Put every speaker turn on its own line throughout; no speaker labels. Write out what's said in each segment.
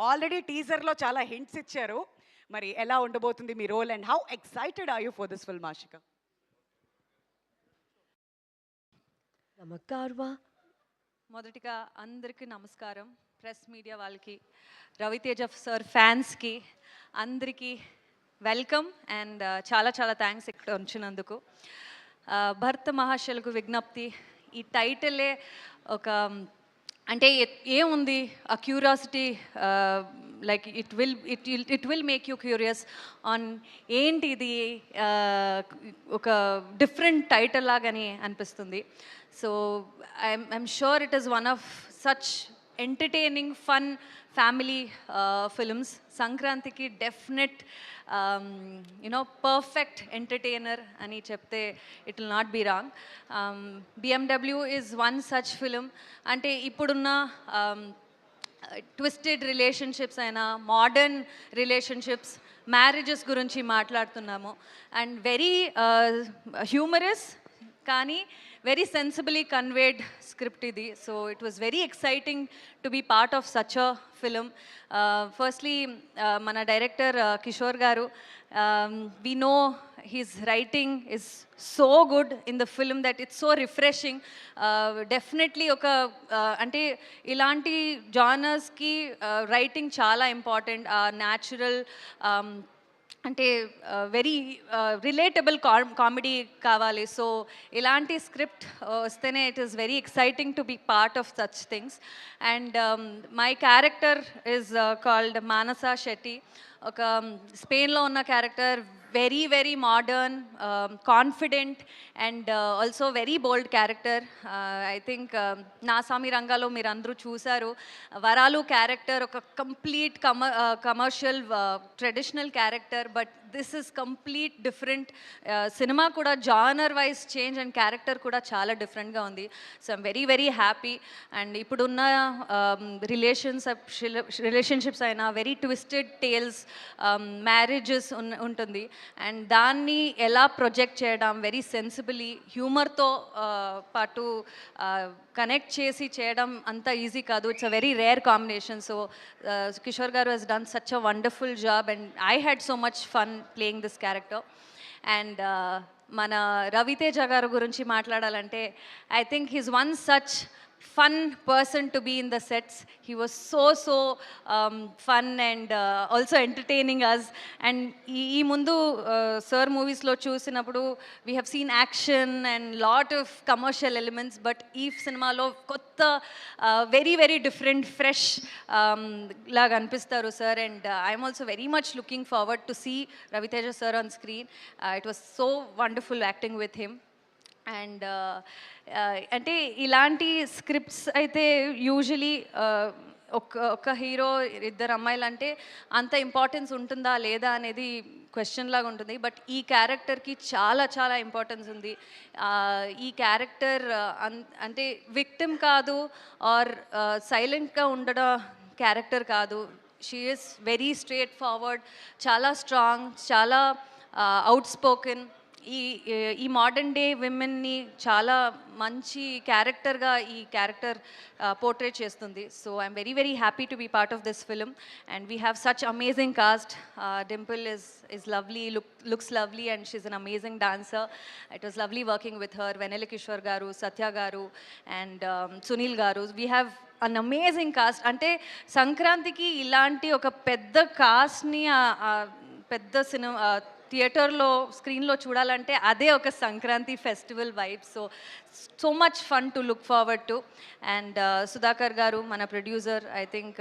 Already టీజర్‌లో చాలా hints ఇచ్చారు. మరి ఎలా ఉండబోతుంది మీ role and how excited are you for this film Ashika?
నమస్కారమా.
మొదటిగా అందరికీ నమస్కారం. ప్రెస్ మీడియా వాళ్ళకి, రవితేజ సార్ ఫ్యాన్స్కి అందరికీ వెల్కమ్ అండ్ చాలా చాలా థ్యాంక్స్ ఇక్కడ వచ్చినందుకు. భర్త మహాశయులకు విజ్ఞప్తి, ఈ టైటిలే ఒక అంటే ఏముంది ఆ curiosity, like it will make you curious on ఏంటి ఇది, ఒక డిఫరెంట్ టైటిల్ లాగని అనిపిస్తుంది. So I'm sure it is one of such entertaining fun family films. సంక్రాంతికి డెఫినెట్ పర్ఫెక్ట్ ఎంటర్టైనర్ అని చెప్తే it will not be wrong. BMW is one such film. అంటే ఇప్పుడున్న ట్విస్టెడ్ రిలేషన్షిప్స్ అయినా, మోడర్న్ రిలేషన్షిప్స్, మ్యారేజెస్ గురించి మాట్లాడుతున్నాము. అండ్ వెరీ హ్యూమరస్ కానీ very sensibly conveyed script ఇది. So it was very exciting to be part of such a film. Firstly మన director Kishore garu, we know his writing is so good in the film that it's so refreshing. Definitely ఒక అంటే ఇలాంటి జానర్స్కి writing చాలా important. Natural అంటే very relatable comedy కావాలి. So ఇలాంటి script వస్తేనే it is very exciting to be part of such things. And my character is called Manasa Shetty. ఒక స్పెయిన్లో ఉన్న character, very very modern, confident and also very bold character. I think నాసామి రంగాలో మీరు అందరూ చూశారు. వరాలు క్యారెక్టర్ ఒక complete commercial traditional character, but this is complete different. Cinema కూడా genre wise change and character కూడా చాలా డిఫరెంట్గా ఉంది. So I'm very very happy. And ఇప్పుడున్న రిలేషన్షిప్స్ అయినా వెరీ ట్విస్టెడ్ టేల్స్, మ్యారేజెస్ ఉంటుంది. అండ్ దాన్ని ఎలా ప్రొజెక్ట్ చేయడం వెరీ సెన్సిబిలీ, హ్యూమర్తో పాటు కనెక్ట్ చేసి చేయడం అంత ఈజీ కాదు. It's a very rare combination. So Kishore garu he's done such a wonderful job and I had so much fun playing this character. And మన రవితేజ గారు గురించి మాట్లాడాలంటే, I think he's one such fun person to be in the sets. He was so fun and also entertaining us. And ee mundu sir movies lo chusinappudu we have seen action and lot of commercial elements, but ee cinema lo kotta very very different fresh laga anpistaru sir. And I am also very much looking forward to see Raviteja sir on screen. It was so wonderful acting with him. And అంటే ఇలాంటి scripts అయితే usually ఒక hero, ఇద్దరు అమ్మాయిలు అంటే అంత importance ఉంటుందా లేదా అనేది క్వశ్చన్ లాగా ఉంటుంది. బట్ ఈ క్యారెక్టర్కి చాలా చాలా ఇంపార్టెన్స్ ఉంది. ఈ క్యారెక్టర్ అంటే విక్టిమ్ కాదు, ఆర్ సైలెంట్గా ఉండడం క్యారెక్టర్ కాదు. She is very straight forward, చాలా స్ట్రాంగ్, చాలా అవుట్ స్పోకెన్. ఈ మోడర్న్ డే విమెన్ని చాలా మంచి క్యారెక్టర్గా ఈ క్యారెక్టర్ పోర్ట్రేట్ చేస్తుంది. So I'm very very happy to be part of this film. And we have such amazing cast. Dimple is lovely, looks lovely, and she's an amazing dancer. It was lovely working with her. Venela Kishore garu, Satya garu, and Sunil garu. We have an amazing cast. అంటే సంక్రాంతికి ఇలాంటి ఒక పెద్ద కాస్ట్ని పెద్ద cinema థియేటర్లో స్క్రీన్లో చూడాలంటే అదే ఒక Sankranti festival vibe. So much fun to look forward to. And Sudhakar గారు మన producer, I think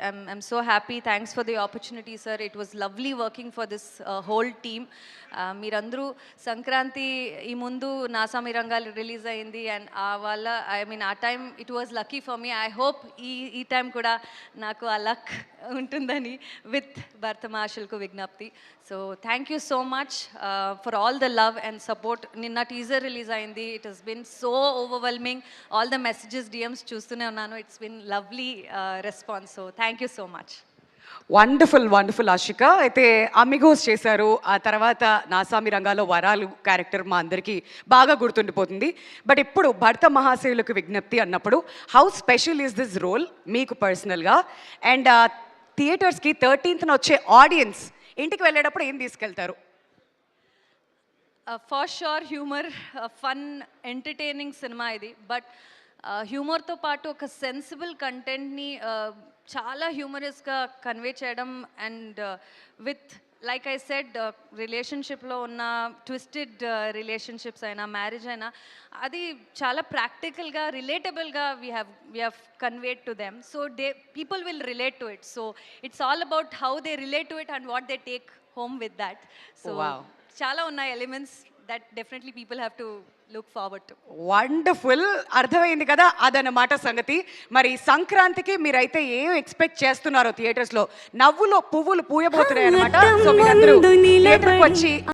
I'm so happy. Thanks for the opportunity sir. It was lovely working for this whole team. మీరందరూ సంక్రాంతి ఈ ముందు నాసామి రంగాలు రిలీజ్ అయింది, అండ్ వాళ్ళ ఆ time it was lucky for me. I hope ఈ టైం కూడా నాకు ఆ లక్ ఉంటుందని విత్ భర్త మహాశయులకు విజ్ఞప్తి. So thank you so much for all the love and support. నిన్న టీజర్ రిలీజ్ అయింది. It has been so overwhelming. All the messages, DMs చూస్తూనే ఉన్నాను. It's been lovely response. So thank you so much.
Wonderful wonderful Ashika. అయితే Amigos చేశారు, ఆ తర్వాత నాసామి రంగాలో వరాలు character మా అందరికీ బాగా గుర్తుండిపోతుంది. బట్ ఇప్పుడు భర్త మహాశయులకు విజ్ఞప్తి అన్నప్పుడు how special is this role మీకు పర్సనల్గా? అండ్ థియేటర్స్కి 13th వచ్చే ఆడియన్స్ ఇంటికి వెళ్ళేటప్పుడు ఏం తీసుకెళ్తారు?
For sure humour, fun, entertaining cinema ఇది. బట్ హ్యూమర్తో పాటు ఒక సెన్సిబుల్ కంటెంట్ని చాలా హ్యూమరస్గా కన్వే చేయడం and with like I said రిలేషన్షిప్లో ఉన్న ట్విస్టెడ్ రిలేషన్షిప్స్ అయినా మ్యారేజ్ అయినా అది చాలా ప్రాక్టికల్గా రిలేటబుల్గా we have conveyed to them. So people will relate to it. So it's all about how they relate to it and what they take home with that. So
Wow.
చాలా ఉన్నాయి elements that definitely people have to look forward to.
Wonderful, అర్థమైంది కదా అదనమాట సంగతి. మరి సంక్రాంతికి మీరైతే ఏం ఎక్స్పెక్ట్ చేస్తున్నారో థియేటర్స్లో? నవ్వులో పువ్వులు పూయబోతున్నాయి అనమాట. సో మీరందరూ థియేటర్కి వచ్చి